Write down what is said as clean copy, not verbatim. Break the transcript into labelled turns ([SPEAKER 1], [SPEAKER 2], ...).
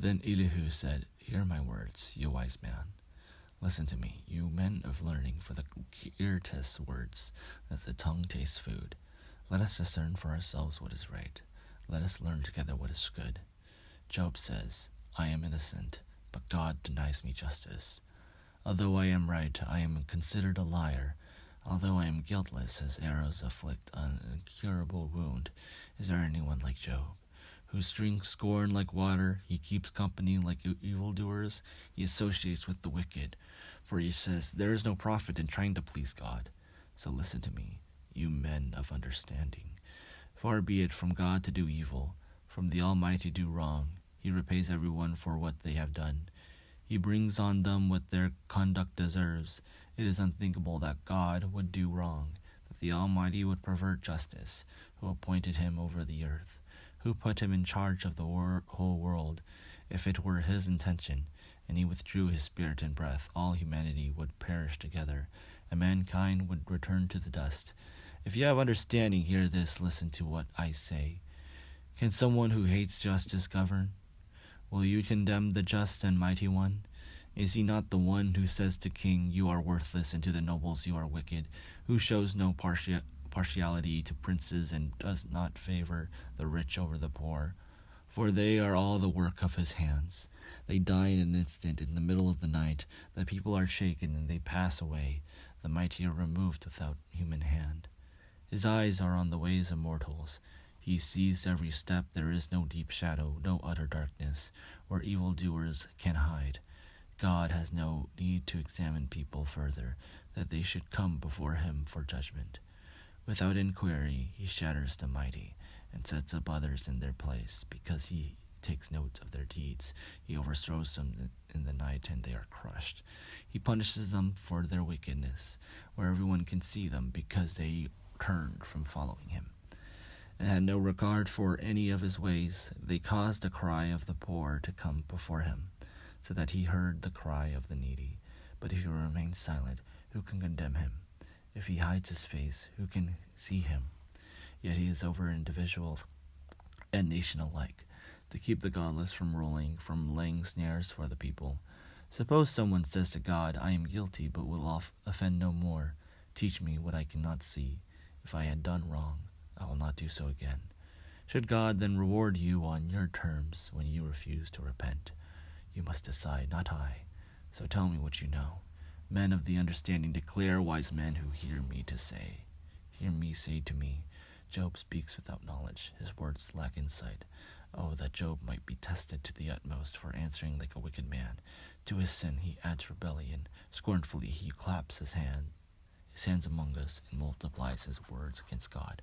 [SPEAKER 1] Then Elihu said, Hear my words, you wise man. Listen to me, you men of learning, for the ear tastes words, as the tongue tastes food. Let us discern for ourselves what is right. Let us learn together what is good. Job says, I am innocent, but God denies me justice. Although I am right, I am considered a liar. Although I am guiltless, his arrows afflict an incurable wound. Is there anyone like Job, who drinks scorn like water? He keeps company like evildoers. He associates with the wicked. For he says, there is no profit in trying to please God. So listen to me, you men of understanding. Far be it from God to do evil, from the Almighty do wrong. He repays everyone for what they have done. He brings on them what their conduct deserves. It is unthinkable that God would do wrong, that the Almighty would pervert justice, who appointed him over the earth, who put him in charge of the whole world. If it were his intention, and he withdrew his spirit and breath, all humanity would perish together, and mankind would return to the dust. If you have understanding, hear this, listen to what I say. Can someone who hates justice govern? Will you condemn the just and mighty one? Is he not the one who says to king, you are worthless, and to the nobles, you are wicked, who shows no partiality to princes and does not favor the rich over the poor? For they are all the work of his hands. They die in an instant, in the middle of the night. The people are shaken, and they pass away. The mighty are removed without human hand. His eyes are on the ways of mortals. He sees every step. There is no deep shadow, no utter darkness, where evildoers can hide. God has no need to examine people further, that they should come before him for judgment. Without inquiry, he shatters the mighty, and sets up others in their place, because he takes note of their deeds. He overthrows them in the night, and they are crushed. He punishes them for their wickedness, where everyone can see them, because they turned from following him, and had no regard for any of his ways. They caused the cry of the poor to come before him, so that he heard the cry of the needy. But if he remains silent, who can condemn him? If he hides his face, who can see him? Yet he is over individual and nation alike, to keep the godless from ruling, from laying snares for the people. Suppose someone says to God, I am guilty, but will offend no more. Teach me what I cannot see. If I had done wrong, I will not do so again. Should God then reward you on your terms when you refuse to repent? You must decide, not I. So tell me what you know. Men of the understanding, declare, wise men who hear me say to me, Job speaks without knowledge. His words lack insight. Oh, that Job might be tested to the utmost for answering like a wicked man. To his sin he adds rebellion. Scornfully he claps his hands among us, and multiplies his words against God.